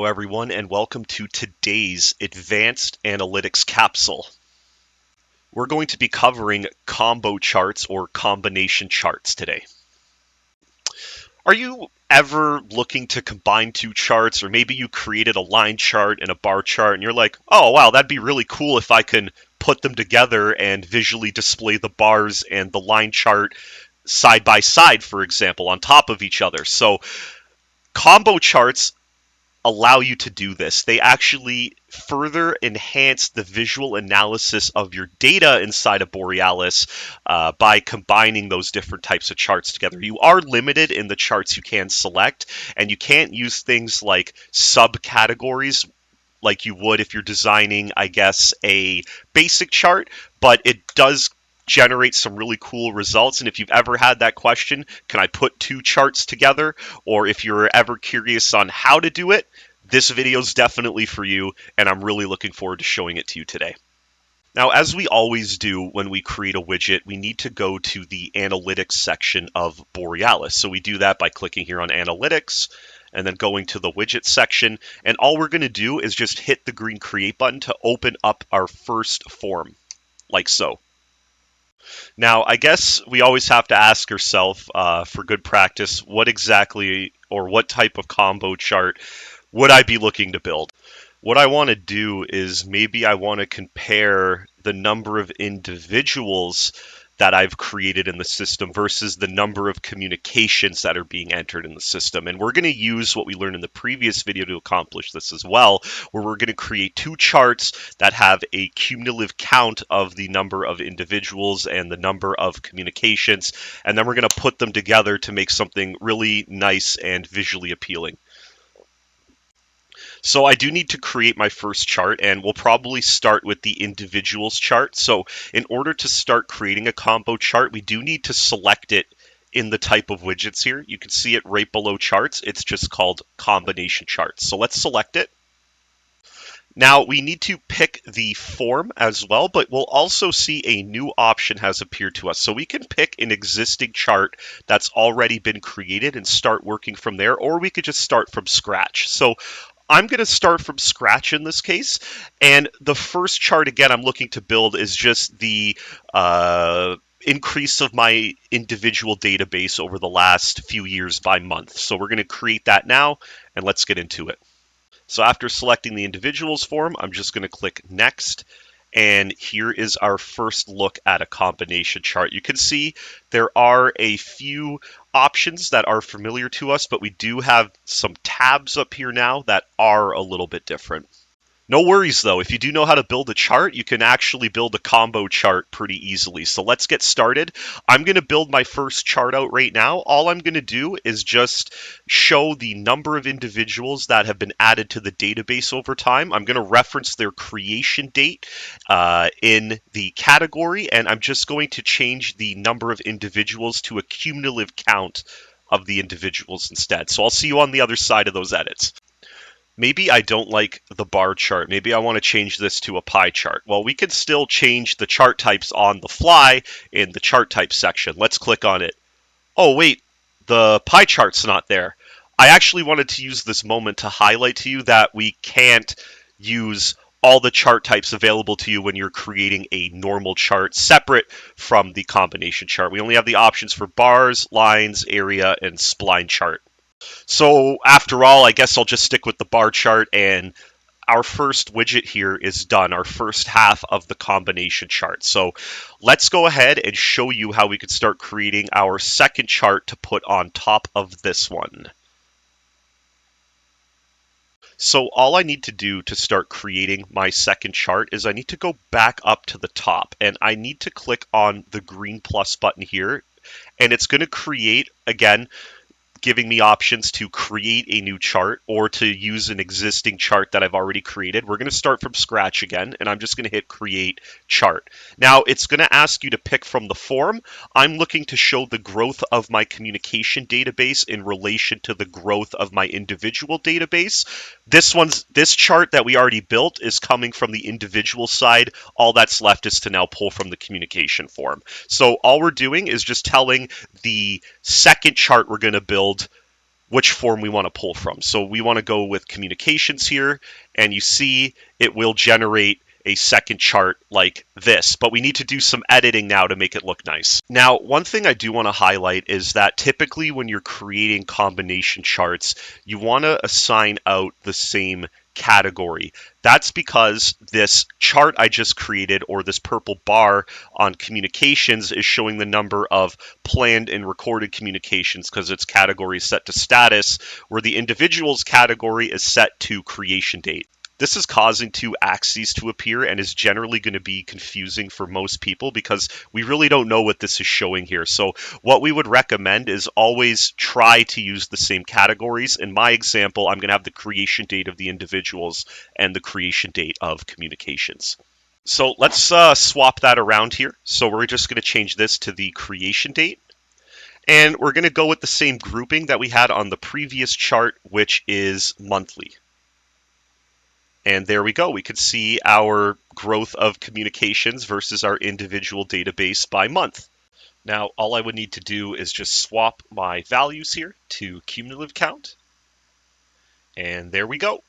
everyone, and welcome to today's Advanced Analytics Capsule. We're going to be covering combo charts or combination charts today. Are you ever looking to combine two charts, or maybe you created a line chart and a bar chart and you're like, oh wow, that'd be really cool if I can put them together and visually display the bars and the line chart side by side, for example, on top of each other. So combo charts allow you to do this. They actually further enhance the visual analysis of your data inside of Borealis by combining those different types of charts together. You are limited in the charts you can select, and you can't use things like subcategories like you would if you're designing, I guess, a basic chart, but it does generate some really cool results. And if you've ever had that question, can I put two charts together? Or if you're ever curious on how to do it, this video is definitely for you, and I'm really looking forward to showing it to you today. Now, as we always do when we create a widget, we need to go to the analytics section of Borealis. So we do that by clicking here on analytics and then going to the widget section. And all we're going to do is just hit the green create button to open up our first form, like so. Now, I guess we always have to ask ourselves, for good practice, what exactly or what type of combo chart would I be looking to build? What I want to do is maybe I want to compare the number of individuals that I've created in the system versus the number of communications that are being entered in the system. And we're going to use what we learned in the previous video to accomplish this as well, where we're going to create two charts that have a cumulative count of the number of individuals and the number of communications, and then we're going to put them together to make something really nice and visually appealing. So I do need to create my first chart, and we'll probably start with the individuals chart. So in order to start creating a combo chart, we do need to select it in the type of widgets here. You can see it right below charts. It's just called combination charts. So let's select it. Now we need to pick the form as well, but we'll also see a new option has appeared to us. So we can pick an existing chart that's already been created and start working from there, or we could just start from scratch. So I'm going to start from scratch in this case, and the first chart, again, I'm looking to build is just the increase of my individual database over the last few years by month. So we're going to create that now, and let's get into it. So after selecting the individuals form, I'm just going to click Next. And here is our first look at a combination chart. You can see there are a few options that are familiar to us, but we do have some tabs up here now that are a little bit different. No worries though, if you do know how to build a chart, you can actually build a combo chart pretty easily. So let's get started. I'm going to build my first chart out right now. All I'm going to do is just show the number of individuals that have been added to the database over time. I'm going to reference their creation date in the category, and I'm just going to change the number of individuals to a cumulative count of the individuals instead. So I'll see you on the other side of those edits. Maybe I don't like the bar chart. Maybe I want to change this to a pie chart. Well, we can still change the chart types on the fly in the chart type section. Let's click on it. Oh, wait, the pie chart's not there. I actually wanted to use this moment to highlight to you that we can't use all the chart types available to you when you're creating a normal chart separate from the combination chart. We only have the options for bars, lines, area, and spline chart. So after all, I guess I'll just stick with the bar chart, and our first widget here is done, our first half of the combination chart. So let's go ahead and show you how we could start creating our second chart to put on top of this one. So all I need to do to start creating my second chart is I need to go back up to the top, and I need to click on the green plus button here, and it's going to create, again, giving me options to create a new chart or to use an existing chart that I've already created. We're going to start from scratch again, and I'm just going to hit create chart. Now it's going to ask you to pick from the form. I'm looking to show the growth of my communication database in relation to the growth of my individual database. This chart that we already built is coming from the individual side. All that's left is to now pull from the communication form. So all we're doing is just telling the second chart we're going to build which form we want to pull from. So we want to go with communications here, and you see it will generate a second chart like this, but we need to do some editing now to make it look nice. Now, one thing I do want to highlight is that typically when you're creating combination charts, you want to assign out the same category. That's because this chart I just created, or this purple bar on communications, is showing the number of planned and recorded communications because its category is set to status, where the individual's category is set to creation date. This is causing two axes to appear and is generally going to be confusing for most people because we really don't know what this is showing here. So what we would recommend is always try to use the same categories. In my example, I'm going to have the creation date of the individuals and the creation date of communications. So let's swap that around here. So we're just going to change this to the creation date. And we're going to go with the same grouping that we had on the previous chart, which is monthly. And there we go. We could see our growth of communications versus our individual database by month. Now, all I would need to do is just swap my values here to cumulative count. And there we go.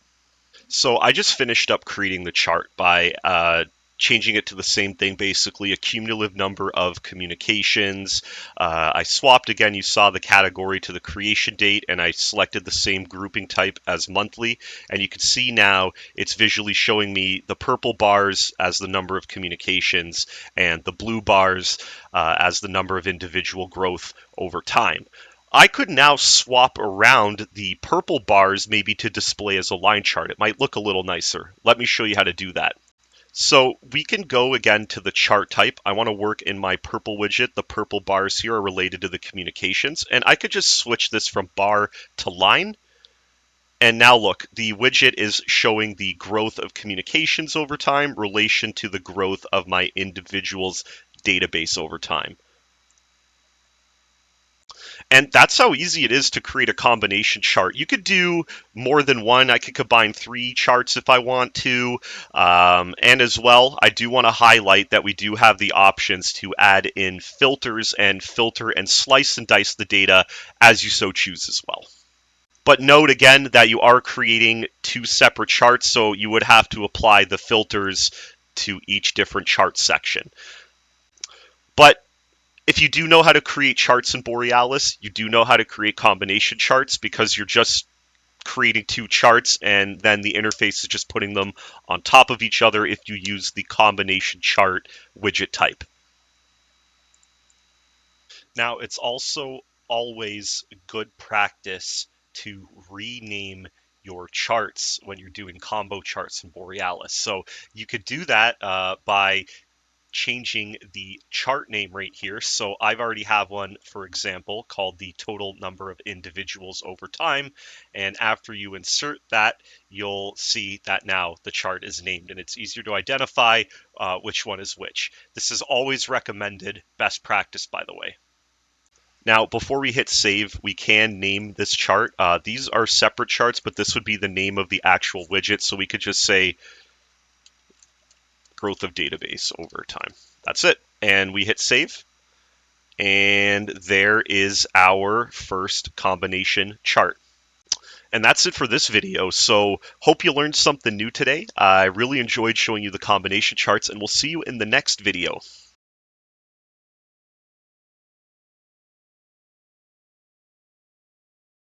So I just finished up creating the chart by changing it to the same thing, basically a cumulative number of communications. I swapped again, you saw the category to the creation date, and I selected the same grouping type as monthly. And you can see now it's visually showing me the purple bars as the number of communications and the blue bars as the number of individual growth over time. I could now swap around the purple bars maybe to display as a line chart. It might look a little nicer. Let me show you how to do that. So we can go again to the chart type. I want to work in my purple widget. The purple bars here are related to the communications. And I could just switch this from bar to line. And now look, the widget is showing the growth of communications over time relation to the growth of my individual's database over time. And that's how easy it is to create a combination chart. You could do more than one. I could combine 3 charts if I want to. And as well, I do want to highlight that we do have the options to add in filters and filter and slice and dice the data as you so choose as well. But note again that you are creating 2 separate charts, so you would have to apply the filters to each different chart section. But if you do know how to create charts in Borealis, you do know how to create combination charts because you're just creating 2 charts and then the interface is just putting them on top of each other if you use the combination chart widget type. Now, it's also always good practice to rename your charts when you're doing combo charts in Borealis. So you could do that by changing the chart name right here. So I've already have one, for example, called the total number of individuals over time. And after you insert that, you'll see that now the chart is named and it's easier to identify which one is which. This is always recommended best practice, by the way. Now, before we hit save, we can name this chart. These are separate charts, but this would be the name of the actual widget. So we could just say growth of database over time. That's it. And we hit save. And there is our first combination chart. And that's it for this video. So hope you learned something new today. I really enjoyed showing you the combination charts, and we'll see you in the next video.